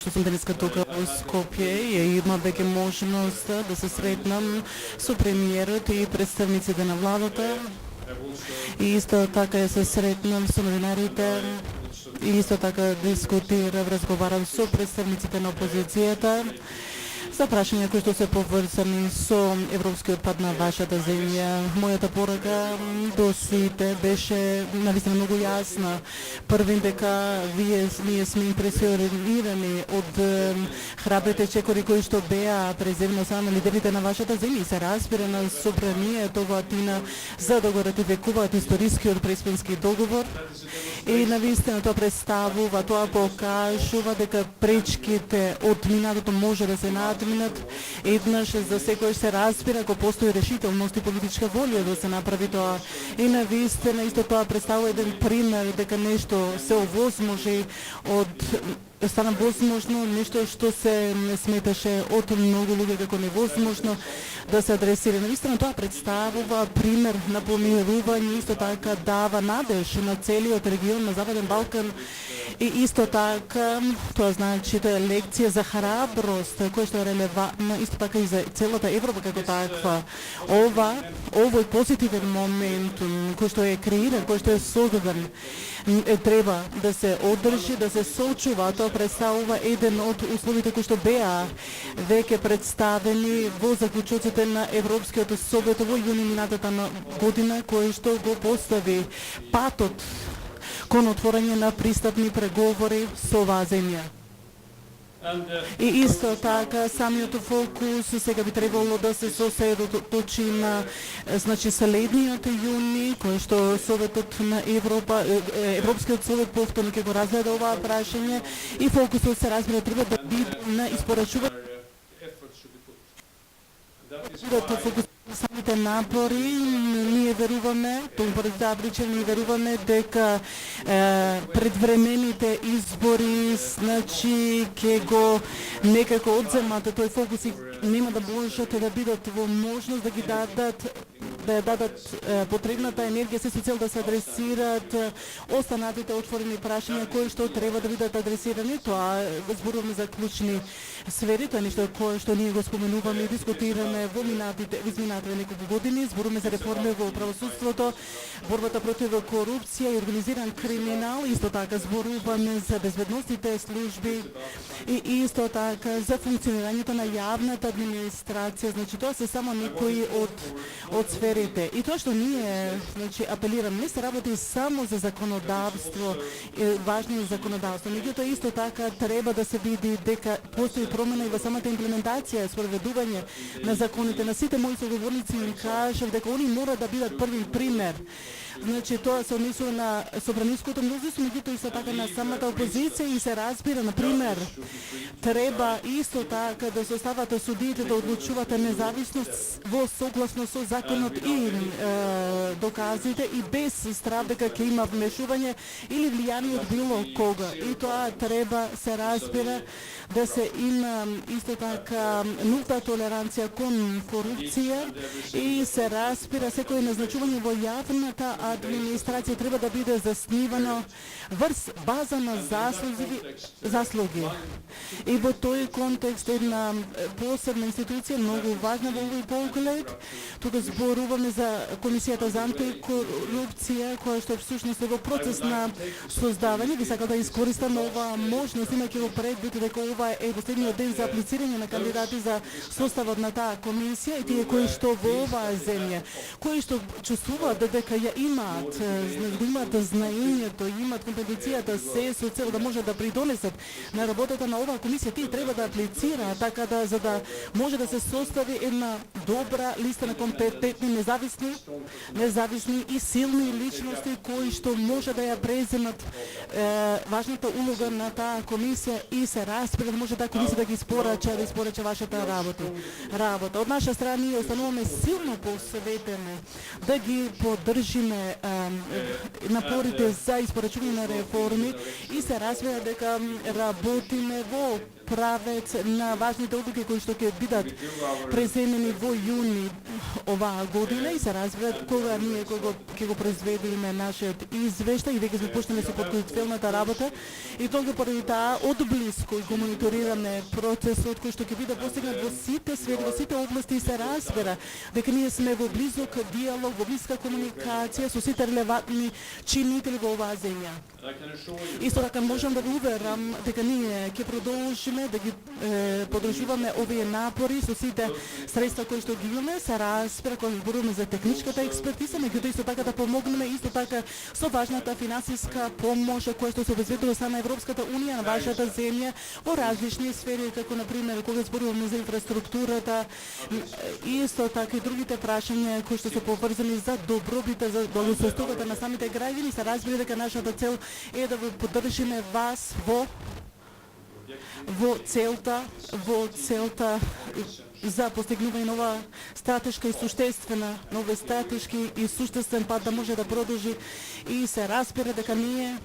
што сум денеска тука во Скопје и има веќе можност да се сретнам со премиерот и представниците на владата. И исто така се сретнам со новинарите и исто така дискутирав, разговарав со представниците на опозицијата за прашања кои што се поврзани со европскиот пат на вашата земја. Мојата порака до сите беше навистина многу јасна. Првин дека ние сме импресионирани од храбрите чекори кои што беа преземно само лидерите на вашата земја и се разбира на собранието во Атина за да го ратификуваат историскиот Преспански договор. И навистина тоа представува, тоа покажува дека пречките од минатото може да се надминат. Еднаш за секој се разбира ако постои решителност и политичка волја да се направи тоа. И навистина исто тоа представува еден пример дека нешто се овозможи од стана возможно, нешто што се не сметаше од многу луѓе како невозможно да се адресира. Навистина тоа представува пример на помирување, исто така дава надеж на целиот регион на Западен Балкан и исто така тоа значи тоа е лекција за храброст која што е релевантна исто така и за целата Европа како таква. Овој позитивен момент кој што е креиран, кој што е создаден треба да се одржи, да се сочува. Тоа представува еден од условите кои што беа веќе представени во заклучоците на Европскиот совет во јуни минатата година, кој што го постави патот кон отворање на пристапни преговори со оваа земја. И исто така самиот фокус сега би требало да се сосредоточи на значи следниот јуни кој што Советот на Европскиот совет повторно ќе го разгледа оваа прашање и фокусот се разбира треба да биде на испорачување самите напори. Ние веруваме, поради таа причина ние веруваме дека предвремените избори значи ќе го некако одземат тој фокус и нема да можат да бидат во можност да ги дадат потребната енергија се со цел да се адресираат останатите отворени прашања кои што треба да бидат адресирани. Тоа зборуваме за клучни сфери, тоа е нешто кое што ние го споменуваме и дискутираме во изминатите неколку години. Зборуваме за реформи во правосудството, борбата против корупција и организиран криминал, исто така зборуваме за безбедностните служби и исто така за функционирањето на јавната администрација. Значи тоа се само некои од сферите. И тоа што ние значи апелираме, не се работи само за законодавство, важно е законодавство, меѓутоа исто така треба да се види дека постои промена и во самата имплементација, спроведување на законите. На сите мои соговорници им кажав дека они мора да бидат први пример. Значи тоа се однесува на собраниското мнозинство, меѓутоа исто така на самата опозиција и се разбира, на пример, треба исто така да се остават судиите да одлучуваат независно во согласно со законот и доказите и без страв дека ќе има вмешување или влијание од било кога. И тоа треба се разбира да се има исто така нулта толеранција кон корупција и се разбира секој назначување во јавната администрација треба да биде заснивано врз база на заслуги. И во тој контекст една посебна институција многу важна во овој поглед. Тука зборуваме за Комисијата за антикорупција која што всушност е во процес на создавање. Би сакал да искористам оваа можност, имајќи во предвид дека ова е последниот ден за аплицирање на кандидати за составот на таа комисија и тие кои што во оваа земја, кои што чувствуваат дека ја имаат знаењето, имаат компетенцијата се со цел да може да придонесат на работата на оваа комисија, тие треба да аплицираат така да за да може да се состави една добра листа на компетентни, независни и силни личности кои што може да ја преземат важната улога на таа комисија и се разбира да може таа комисија да ги испорача вашата работа. Од наша страна ние остануваме силно посветени да ги поддржиме напорите за испорачување на реформи и се разбира дека работиме во правец на важните одлуки кои што ќе бидат преземени во јуни оваа година и се разберат кога ние ќе го произведеме нашиот извештај и веќе сме почнали со подготвителната работа и тога поради таа одблиску го мониторираме процесот кој што ќе биде постигнат во сите сфери, во сите области и се разбера дека ние сме во близок диалог, во блиска комуникација со сите релевантни чинители во оваа земја. Исто така можам да ви уверам дека ние ќе продолжиме да ги подржуваме овие напори со сите средства кои што ги имаме, се разбира кога зборуваме за техничката експертиза, меѓутоа исто така да помогнеме исто така со важната финансиска помош која што се обезбедува од страна Европската унија на вашата земја во различни сфери, како на пример кога зборуваме за инфраструктурата, исто така и другите прашања кои што се поврзани за добробита, за благосостојството на самите граѓани, се разбира дека нашата цел е да ви поддржиме вас во целта за постигнување нова стратешка и суштествена, нови стратешки и суштествен пат да може да продолжи и се разбира дека ние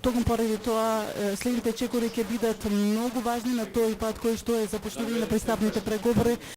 токму поради тоа следните чекори ќе бидат многу важни на тој пат кој што е започнување на пристапните преговори.